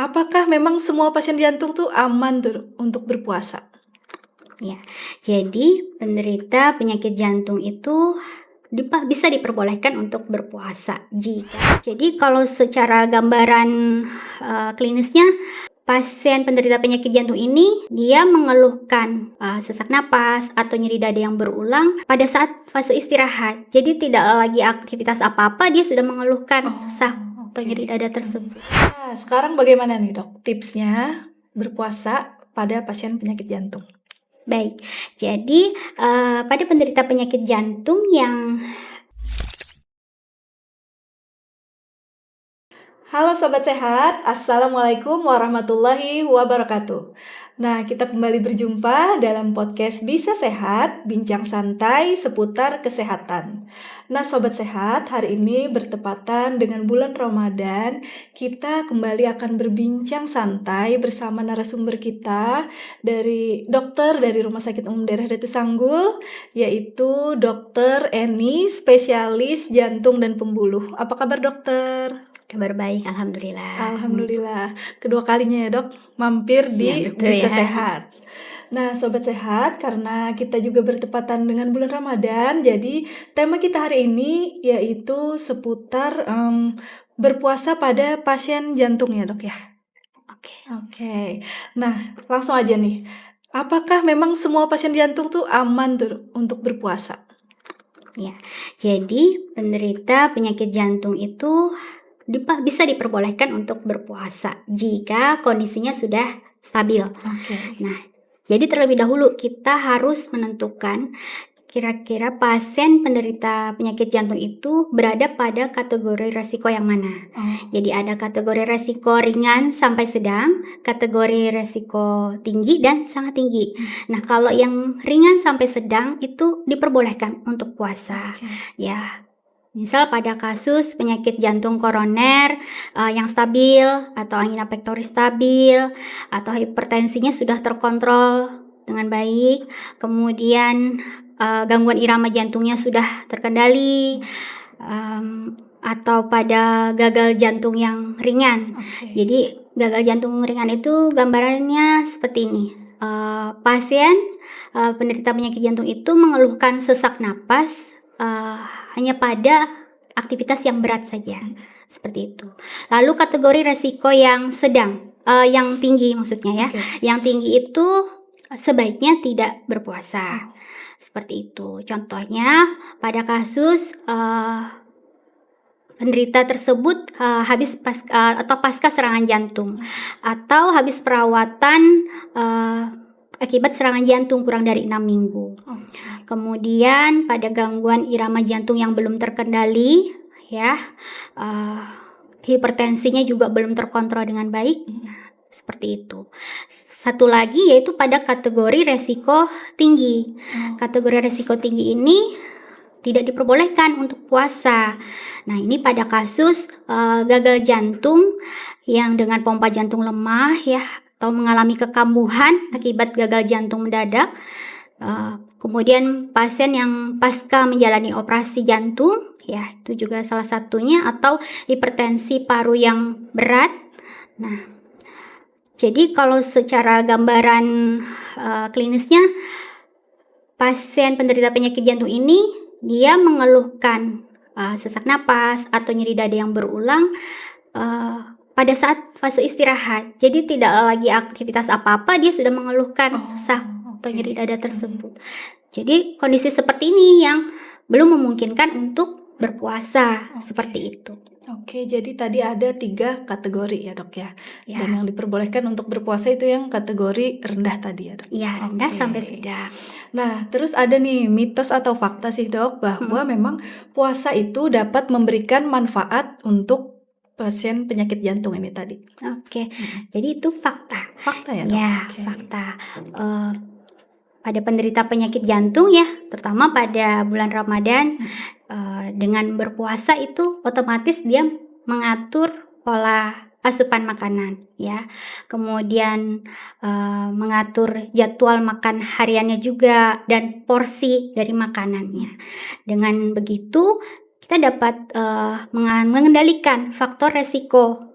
apakah memang semua pasien jantung tuh aman tuh untuk berpuasa? Ya, jadi penderita penyakit jantung itu bisa diperbolehkan untuk berpuasa jadi kalau secara gambaran klinisnya, pasien penderita penyakit jantung ini dia mengeluhkan sesak napas atau nyeri dada yang berulang pada saat fase istirahat. Jadi tidak lagi aktivitas apa-apa, dia sudah mengeluhkan sesak atau nyeri dada tersebut. Nah, sekarang bagaimana nih dok tipsnya berpuasa pada pasien penyakit jantung? Baik, jadi pada penderita penyakit jantung yang Halo Sobat Sehat, Assalamualaikum warahmatullahi wabarakatuh. Nah, kita kembali berjumpa dalam podcast Bisa Sehat, bincang santai seputar kesehatan. Nah Sobat Sehat, hari ini bertepatan dengan bulan Ramadan, kita kembali akan berbincang santai bersama narasumber kita dari dokter dari Rumah Sakit Umum Daerah Datu Sanggul, yaitu Dokter Eni, spesialis jantung dan pembuluh. Apa kabar dokter? kabar baik, alhamdulillah. Alhamdulillah, kedua kalinya ya dok mampir di betul Bisa ya. Sehat. Nah Sobat Sehat, karena kita juga bertepatan dengan bulan Ramadan, jadi tema kita hari ini yaitu seputar berpuasa pada pasien jantung ya dok ya. Oke. Nah langsung aja nih, apakah memang semua pasien jantung tuh aman tuh untuk berpuasa? Ya, jadi penderita penyakit jantung itu bisa diperbolehkan untuk berpuasa jika kondisinya sudah stabil. Nah, jadi terlebih dahulu kita harus menentukan kira-kira pasien penderita penyakit jantung itu berada pada kategori resiko yang mana. Jadi ada kategori resiko ringan sampai sedang, kategori resiko tinggi dan sangat tinggi. Nah, kalau yang ringan sampai sedang itu diperbolehkan untuk puasa. Ya, misal pada kasus penyakit jantung koroner yang stabil atau angina pectoris stabil atau hipertensinya sudah terkontrol dengan baik, kemudian gangguan irama jantungnya sudah terkendali, atau pada gagal jantung yang ringan. Jadi gagal jantung ringan itu gambarannya seperti ini. Pasien penderita penyakit jantung itu mengeluhkan sesak napas hanya pada aktivitas yang berat saja, seperti itu. Lalu kategori resiko yang sedang, yang tinggi maksudnya ya. Yang tinggi itu sebaiknya tidak berpuasa, seperti itu. Contohnya pada kasus penderita tersebut habis pasca serangan jantung atau habis perawatan akibat serangan jantung kurang dari 6 minggu. Kemudian pada gangguan irama jantung yang belum terkendali, ya, hipertensinya juga belum terkontrol dengan baik, seperti itu. Satu lagi yaitu pada kategori resiko tinggi. Kategori resiko tinggi ini tidak diperbolehkan untuk puasa. Nah, ini pada kasus gagal jantung yang dengan pompa jantung lemah ya, atau mengalami kekambuhan akibat gagal jantung mendadak. Kemudian pasien yang pasca menjalani operasi jantung, ya itu juga salah satunya, atau hipertensi paru yang berat. Nah, jadi kalau secara gambaran klinisnya, pasien penderita penyakit jantung ini dia mengeluhkan sesak napas atau nyeri dada yang berulang pada saat fase istirahat. Jadi tidak lagi aktivitas apa-apa, dia sudah mengeluhkan sesak atau nyeri dada tersebut. Jadi kondisi seperti ini yang belum memungkinkan untuk berpuasa, seperti itu. Oke, jadi tadi ada 3 kategori ya dok ya. Dan yang diperbolehkan untuk berpuasa itu yang kategori rendah tadi ya dok? Iya, rendah sampai sedang. Nah, terus ada nih mitos atau fakta sih dok bahwa memang puasa itu dapat memberikan manfaat untuk pasien penyakit jantung ini tadi. Jadi itu fakta. Fakta ya dok? Ya, fakta. Pada penderita penyakit jantung ya, terutama pada bulan Ramadan, dengan berpuasa itu otomatis dia mengatur pola asupan makanan ya, kemudian mengatur jadwal makan hariannya juga dan porsi dari makanannya. Dengan begitu kita dapat mengendalikan faktor resiko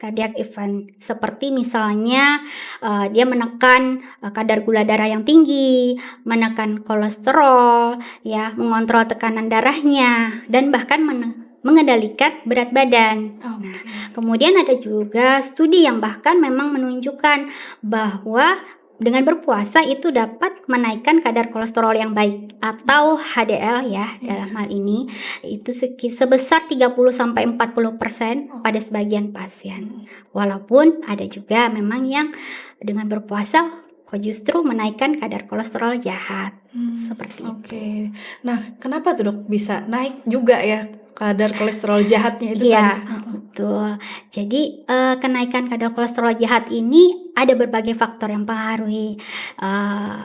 cardiac event, seperti misalnya dia menekan kadar gula darah yang tinggi, menekan kolesterol, ya, mengontrol tekanan darahnya, dan bahkan mengendalikan berat badan. Nah, kemudian ada juga studi yang bahkan memang menunjukkan bahwa dengan berpuasa itu dapat menaikkan kadar kolesterol yang baik atau HDL ya, dalam hal ini itu sebesar 30-40% pada sebagian pasien. Walaupun ada juga memang yang dengan berpuasa kok justru menaikkan kadar kolesterol jahat. Seperti itu. Nah, kenapa tuh dok bisa naik juga ya kadar kolesterol jahatnya itu Iya, tadi? betul. Jadi kenaikan kadar kolesterol jahat ini ada berbagai faktor yang mempengaruhi.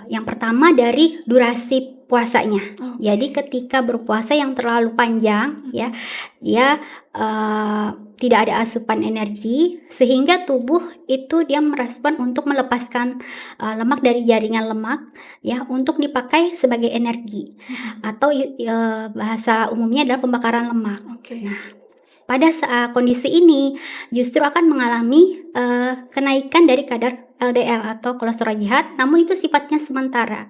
Yang pertama dari durasi puasanya. Jadi ketika berpuasa yang terlalu panjang, ya, dia tidak ada asupan energi, sehingga tubuh itu dia merespon untuk melepaskan lemak dari jaringan lemak, ya, untuk dipakai sebagai energi, atau bahasa umumnya adalah pembakaran lemak. Nah, pada saat kondisi ini justru akan mengalami kenaikan dari kadar LDL atau kolesterol jahat, namun itu sifatnya sementara.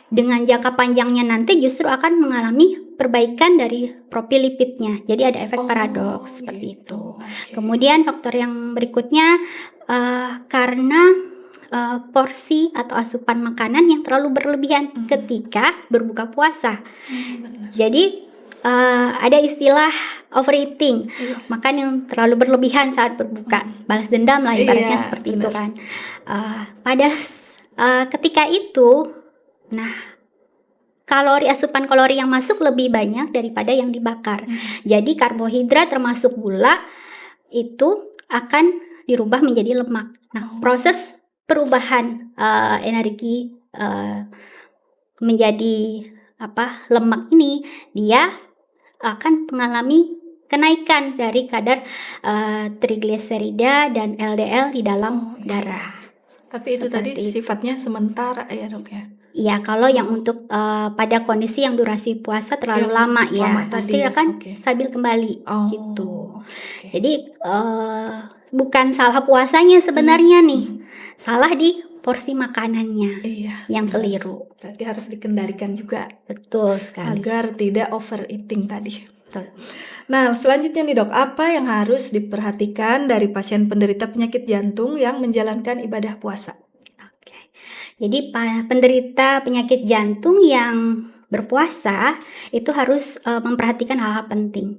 Dengan jangka panjangnya nanti justru akan mengalami perbaikan dari profil lipidnya. Jadi ada efek paradoks seperti itu. Kemudian faktor yang berikutnya karena porsi atau asupan makanan yang terlalu berlebihan ketika berbuka puasa. Jadi ada istilah overeating, makan yang terlalu berlebihan saat berbuka, balas dendam lah ibaratnya seperti itu kan. Pada ketika itu, nah, asupan kalori yang masuk lebih banyak daripada yang dibakar. Jadi karbohidrat termasuk gula itu akan dirubah menjadi lemak. Nah, proses perubahan energi menjadi lemak ini dia akan mengalami kenaikan dari kadar trigliserida dan LDL di dalam darah. Tapi itu tadi sifatnya sementara ya dok ya? Iya, kalau yang untuk pada kondisi yang durasi puasa terlalu lama ya, nanti akan stabil kembali gitu. Jadi bukan salah puasanya sebenarnya nih, salah di porsi makanannya yang keliru. Berarti harus dikendalikan juga. Betul sekali. Agar tidak overeating tadi. Betul. Nah, selanjutnya nih dok, apa yang harus diperhatikan dari pasien penderita penyakit jantung yang menjalankan ibadah puasa? Jadi penderita penyakit jantung yang berpuasa itu harus memperhatikan hal-hal penting.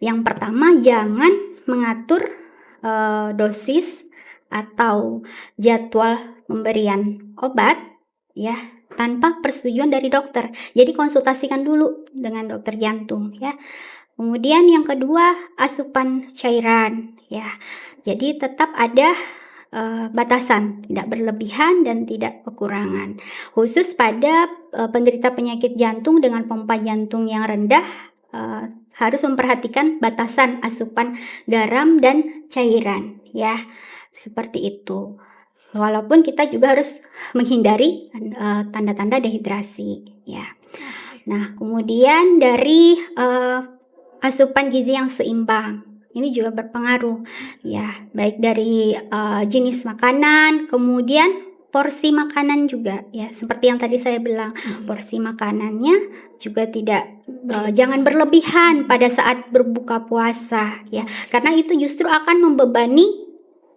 Yang pertama, jangan mengatur dosis atau jadwal pemberian obat ya tanpa persetujuan dari dokter. Jadi konsultasikan dulu dengan dokter jantung ya. Kemudian yang kedua, asupan cairan ya. Jadi tetap ada batasan, tidak berlebihan dan tidak kekurangan. Khusus pada penderita penyakit jantung dengan pompa jantung yang rendah harus memperhatikan batasan asupan garam dan cairan ya. Seperti itu. Walaupun kita juga harus menghindari tanda-tanda dehidrasi ya. Nah, kemudian dari asupan gizi yang seimbang ini juga berpengaruh ya, baik dari jenis makanan, kemudian porsi makanan juga ya, seperti yang tadi saya bilang, porsi makanannya juga jangan berlebihan pada saat berbuka puasa ya, karena itu justru akan membebani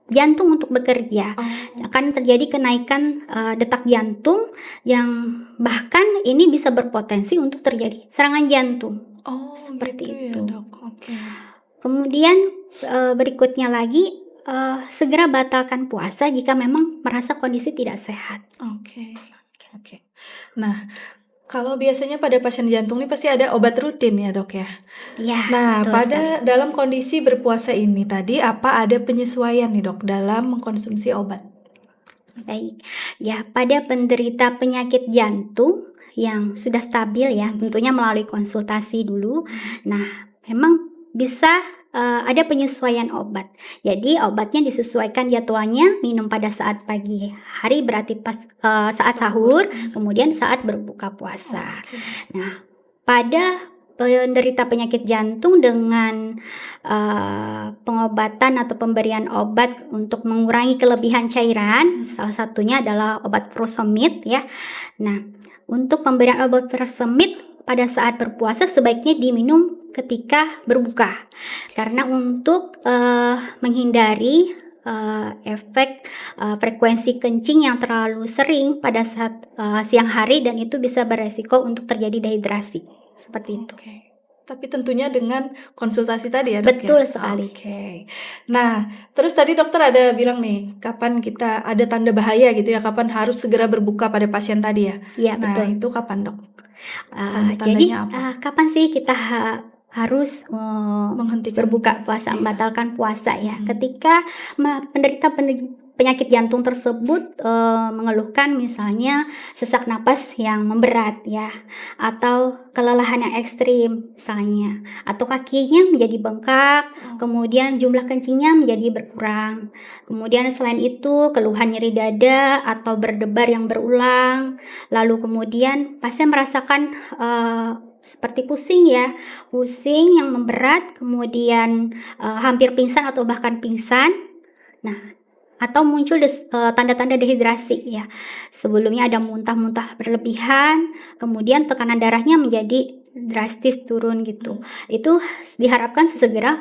jantung untuk bekerja. Akan terjadi kenaikan detak jantung yang bahkan ini bisa berpotensi untuk terjadi serangan jantung. Seperti itu. Ya, dok. Kemudian berikutnya lagi segera batalkan puasa jika memang merasa kondisi tidak sehat. Oke. Nah, kalau biasanya pada pasien jantung ini pasti ada obat rutin ya dok ya? Ya. Nah, dalam kondisi berpuasa ini tadi apa ada penyesuaian nih dok dalam mengkonsumsi obat? Baik, ya pada penderita penyakit jantung yang sudah stabil ya, tentunya melalui konsultasi dulu. Nah, memang bisa ada penyesuaian obat. Jadi obatnya disesuaikan jadwalnya, minum pada saat pagi hari berarti pas saat sahur, kemudian saat berbuka puasa. Nah, pada penderita penyakit jantung dengan pengobatan atau pemberian obat untuk mengurangi kelebihan cairan, salah satunya adalah obat furosemid ya. Nah, untuk pemberian obat furosemid pada saat berpuasa sebaiknya diminum ketika berbuka, karena untuk menghindari efek frekuensi kencing yang terlalu sering pada saat siang hari, dan itu bisa beresiko untuk terjadi dehidrasi seperti itu. Tapi tentunya dengan konsultasi tadi ya, Dok? Betul sekali. Nah, terus tadi dokter ada bilang nih, kapan kita ada tanda bahaya gitu ya, kapan harus segera berbuka pada pasien tadi ya? Iya, Nah, betul. itu kapan, Dok? Jadi Tanda-tandanya apa? kapan sih kita harus Menghentikan berbuka puasa, membatalkan puasa ya? Ketika penderita penyakit jantung tersebut mengeluhkan misalnya sesak napas yang memberat ya, atau kelelahan yang ekstrim misalnya, atau kakinya menjadi bengkak, kemudian jumlah kencingnya menjadi berkurang, kemudian selain itu keluhan nyeri dada atau berdebar yang berulang, lalu kemudian pasien merasakan seperti pusing yang memberat, kemudian hampir pingsan atau bahkan pingsan. Nah, atau muncul tanda-tanda dehidrasi ya. Sebelumnya ada muntah-muntah berlebihan, kemudian tekanan darahnya menjadi drastis turun gitu. Itu diharapkan segera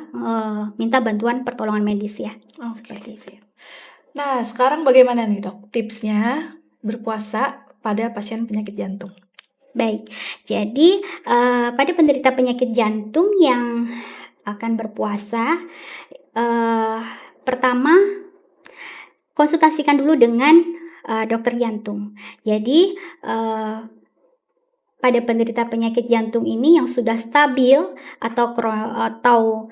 minta bantuan pertolongan medis ya. Seperti itu. Nah, sekarang bagaimana nih, Dok, tipsnya berpuasa pada pasien penyakit jantung? Baik, jadi pada penderita penyakit jantung yang akan berpuasa, pertama konsultasikan dulu dengan dokter jantung. Jadi pada penderita penyakit jantung ini yang sudah stabil atau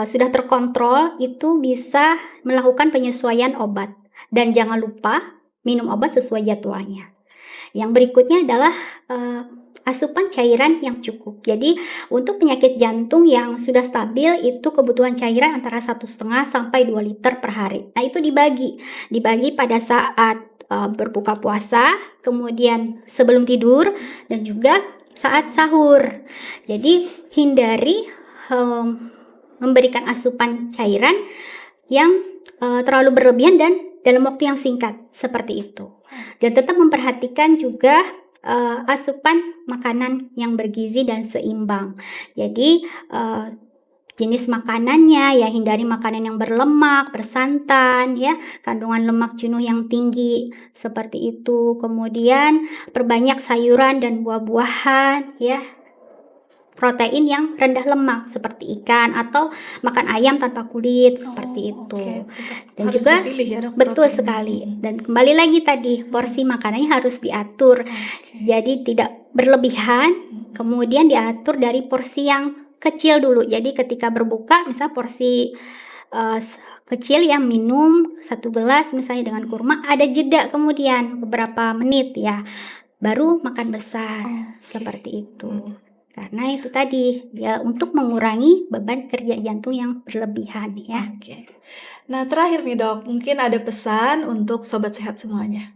sudah terkontrol, itu bisa melakukan penyesuaian obat, dan jangan lupa minum obat sesuai jadwalnya. Yang berikutnya adalah asupan cairan yang cukup. Jadi untuk penyakit jantung yang sudah stabil itu kebutuhan cairan antara 1,5 sampai 2 liter per hari. Nah, itu dibagi pada saat berbuka puasa, kemudian sebelum tidur, dan juga saat sahur. Jadi hindari memberikan asupan cairan yang terlalu berlebihan dan dalam waktu yang singkat seperti itu. Dan tetap memperhatikan juga asupan makanan yang bergizi dan seimbang. Jadi jenis makanannya ya, hindari makanan yang berlemak, bersantan ya, kandungan lemak jenuh yang tinggi seperti itu. Kemudian perbanyak sayuran dan buah-buahan ya. Protein yang rendah lemak seperti ikan, atau makan ayam tanpa kulit seperti itu. Dan harus juga ya, Dok, betul protein. Sekali. Dan kembali lagi tadi, porsi makanannya harus diatur. Jadi tidak berlebihan, kemudian diatur dari porsi yang kecil dulu. Jadi ketika berbuka misal porsi kecil ya, minum 1 gelas misalnya dengan kurma, ada jeda kemudian beberapa menit ya, baru makan besar seperti itu. Karena itu tadi ya, untuk mengurangi beban kerja jantung yang berlebihan ya. Nah, terakhir nih, Dok, mungkin ada pesan untuk sobat sehat semuanya.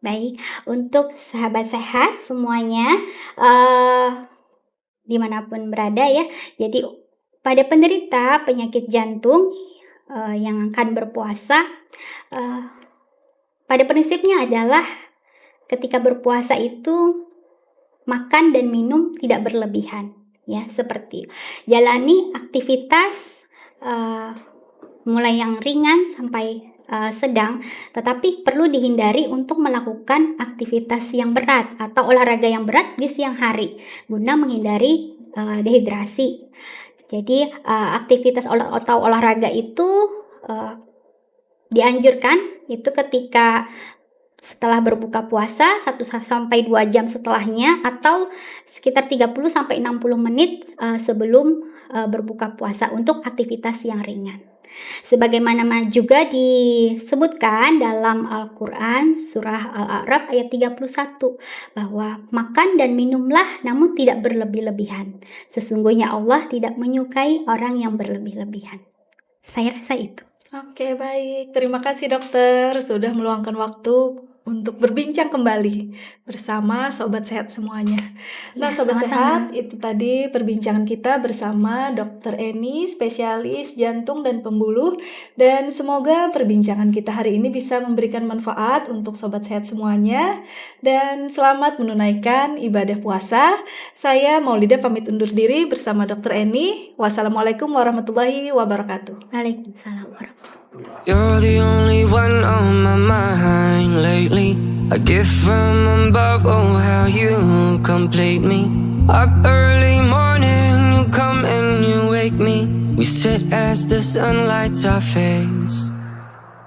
Baik, untuk sahabat sehat semuanya dimanapun berada ya. Jadi pada penderita penyakit jantung yang akan berpuasa, pada prinsipnya adalah ketika berpuasa itu makan dan minum tidak berlebihan ya, seperti jalani aktivitas mulai yang ringan sampai sedang, tetapi perlu dihindari untuk melakukan aktivitas yang berat atau olahraga yang berat di siang hari guna menghindari dehidrasi. Jadi aktivitas atau olahraga itu dianjurkan itu ketika setelah berbuka puasa 1-2 jam setelahnya, atau sekitar 30-60 menit sebelum berbuka puasa untuk aktivitas yang ringan. Sebagaimana juga disebutkan dalam Al-Quran surah Al-A'raf ayat 31, bahwa makan dan minumlah namun tidak berlebih-lebihan. Sesungguhnya Allah tidak menyukai orang yang berlebih-lebihan. Saya rasa itu. Oke, baik. Terima kasih, Dokter, sudah meluangkan waktu untuk berbincang kembali bersama Sobat Sehat semuanya. Nah, Sobat Sehat, itu tadi perbincangan kita bersama Dr. Eni, spesialis jantung dan pembuluh. Dan semoga perbincangan kita hari ini bisa memberikan manfaat untuk Sobat Sehat semuanya. Dan selamat menunaikan ibadah puasa. Saya Maulida pamit undur diri bersama Dr. Eni. Wassalamualaikum warahmatullahi wabarakatuh. Waalaikumsalam warahmatullahi. You're the only one on my mind lately. A gift from above, oh how you complete me. Up early morning, you come and you wake me. We sit as the sun lights our face.